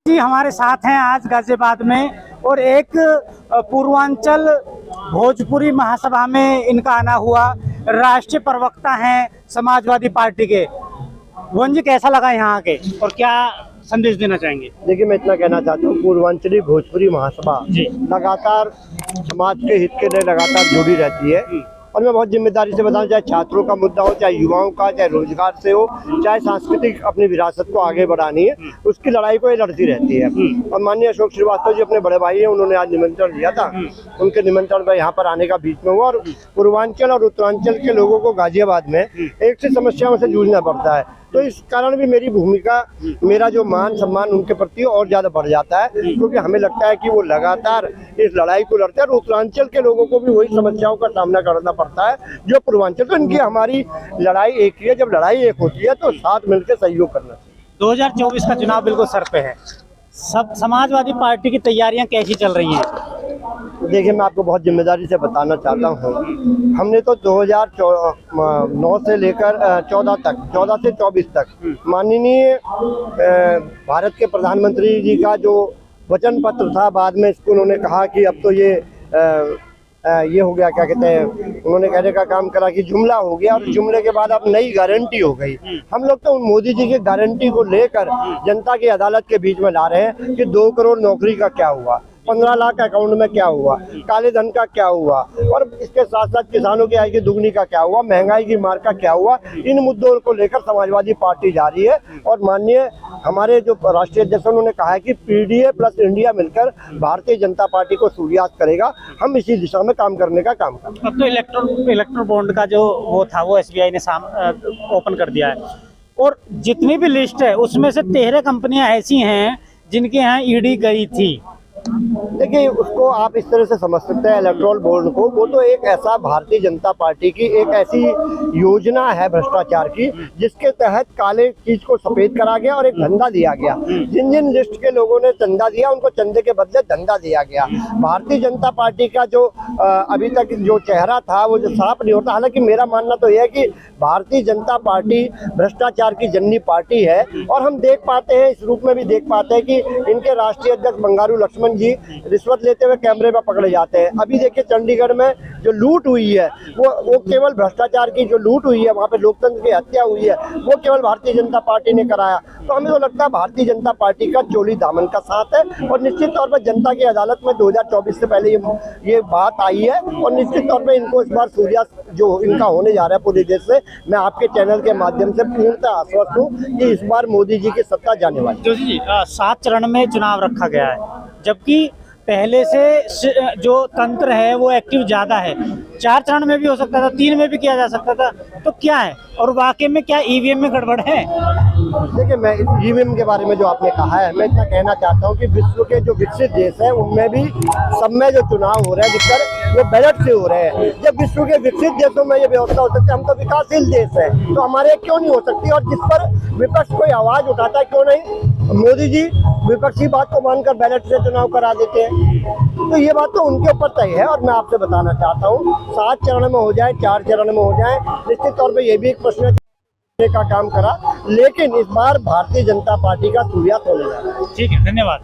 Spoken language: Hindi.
जी हमारे साथ हैं आज गाजियाबाद में और एक पूर्वांचल भोजपुरी महासभा में इनका आना हुआ। राष्ट्रीय प्रवक्ता हैं समाजवादी पार्टी के। भुवन जी, कैसा लगा यहाँ के और क्या संदेश देना चाहेंगे? देखिए, मैं इतना कहना चाहता हूँ, पूर्वांचली भोजपुरी महासभा लगातार समाज के हित के लिए लगातार जुड़ी रहती है और मैं बहुत जिम्मेदारी से बताऊं, चाहे छात्रों का मुद्दा हो, चाहे युवाओं का, चाहे रोजगार से हो, चाहे सांस्कृतिक अपनी विरासत को आगे बढ़ानी है, उसकी लड़ाई को ये लड़ती रहती है। और माननीय अशोक श्रीवास्तव जी अपने बड़े भाई हैं, उन्होंने आज निमंत्रण दिया था, उनके निमंत्रण पर यहाँ पर आने का बीच में हुआ। और पूर्वांचल और उत्तरांचल के लोगों को गाजियाबाद में एक से समस्याओं से जूझना पड़ता है, तो इस कारण भी मेरी भूमिका, मेरा जो मान सम्मान उनके प्रति और ज्यादा बढ़ जाता है, क्योंकि हमें लगता है कि वो लगातार इस लड़ाई को लड़ते हैं और उत्तरांचल के लोगों को भी वही समस्याओं का सामना करना पड़ता है जो पूर्वांचल। तो इनकी हमारी लड़ाई एक ही है, जब लड़ाई एक होती है तो साथ मिलकर सहयोग करना चाहिए। 2024 का चुनाव बिल्कुल सर पे है, सब समाजवादी पार्टी की तैयारियां कैसी चल रही हैं? देखिए, मैं आपको बहुत जिम्मेदारी से बताना चाहता हूँ, हमने तो 2009 से लेकर 14 से 24 तक माननीय भारत के प्रधानमंत्री जी का जो वचन पत्र था, बाद में इसको उन्होंने कहा कि अब तो ये हो गया, क्या कहते हैं, उन्होंने कहने का काम करा कि जुमला हो गया, और जुमले के बाद अब नई गारंटी हो गई। हम लोग तो उन मोदी जी की गारंटी को लेकर जनता की अदालत के बीच में ला रहे हैं कि 2 करोड़ नौकरी का क्या हुआ, 15 लाख अकाउंट में क्या हुआ, काले धन का क्या हुआ, और इसके साथ साथ किसानों की आय की दुगनी का क्या हुआ, महंगाई की मार का क्या हुआ। इन मुद्दों को लेकर समाजवादी पार्टी जा रही है और माननीय हमारे जो राष्ट्रीय अध्यक्ष उन्होंने कहा है कि पीडीए प्लस इंडिया मिलकर भारतीय जनता पार्टी को सूर्यास्त करेगा। हम इसी दिशा में काम करने का काम करेंगे। अब तो इलेक्ट्रो बॉन्ड का जो वो था वो एसबीआई ने ओपन कर दिया है और जितनी भी लिस्ट है उसमें से 13 कंपनियां ऐसी हैं जिनके यहाँ ईडी गई थी। देखिए, उसको आप इस तरह से समझ सकते हैं, इलेक्ट्रोल बोर्ड को, वो तो एक ऐसा भारतीय जनता पार्टी की एक ऐसी योजना है भ्रष्टाचार की, जिसके तहत काले चीज को सफेद करा गया और एक धंधा दिया गया। जिन जिन लिस्ट के लोगों ने चंदा दिया उनको चंदे के बदले धंधा दिया गया। भारतीय जनता पार्टी का जो अभी तक जो चेहरा था वो जो साफ नहीं होता। हालांकि मेरा मानना तो यह है कि भारतीय जनता पार्टी भ्रष्टाचार की जननी पार्टी है और हम देख पाते हैं, इस रूप में भी देख पाते हैं कि इनके राष्ट्रीय अध्यक्ष बंगारू लक्ष्मण जी रिश्वत लेते हुए कैमरे में पकड़े जाते हैं। अभी देखिए, चंडीगढ़ में जो लूट हुई है वो केवल भ्रष्टाचार की जो लूट हुई है, वहाँ पे लोकतंत्र की हत्या हुई है, वो केवल भारतीय जनता पार्टी ने कराया। तो हमें तो लगता है भारतीय जनता पार्टी का चोली दामन का साथ है और निश्चित तौर पर जनता की अदालत में 2024 से पहले ये बात आई है और निश्चित तौर पर इनको इस बार सूर्यास्त जो इनका होने जा रहा है पूरे देश से, मैं आपके चैनल के माध्यम से पूर्णतः आश्वस्त हूँ कि इस बार मोदी जी की सत्ता जाने वाली। जोशी जी, 7 चरण में चुनाव रखा गया है, जबकि पहले से जो तंत्र है वो एक्टिव ज्यादा है। 4 चरण में भी हो सकता था, 3 में भी किया जा सकता था, तो क्या है और वाकई में क्या ईवीएम में गड़बड़ है? देखिए, मैं ईवीएम के बारे में जो आपने कहा है, मैं इतना कहना चाहता हूं कि विश्व के जो विकसित देश हैं उनमें भी सब में जो चुनाव हो रहे हैं अधिकतर वो बैलेट से हो रहे हैं। जब विश्व के विकसित देशों में ये व्यवस्था हो सकती है, हम तो विकासशील देश है, तो हमारे क्यों नहीं हो सकती? और जिस पर विपक्ष कोई आवाज उठाता है, क्यों नहीं मोदी जी विपक्षी बात को मानकर बैलेट से चुनाव करा देते हैं? तो ये बात तो उनके ऊपर तय है। और मैं आपसे बताना चाहता हूँ, 7 चरण में हो जाए, 4 चरण में हो जाए, निश्चित तौर पर यह भी एक प्रश्न का काम करा, लेकिन इस बार भारतीय जनता पार्टी का सूर्यास्त होने जा रहा है। ठीक है, धन्यवाद।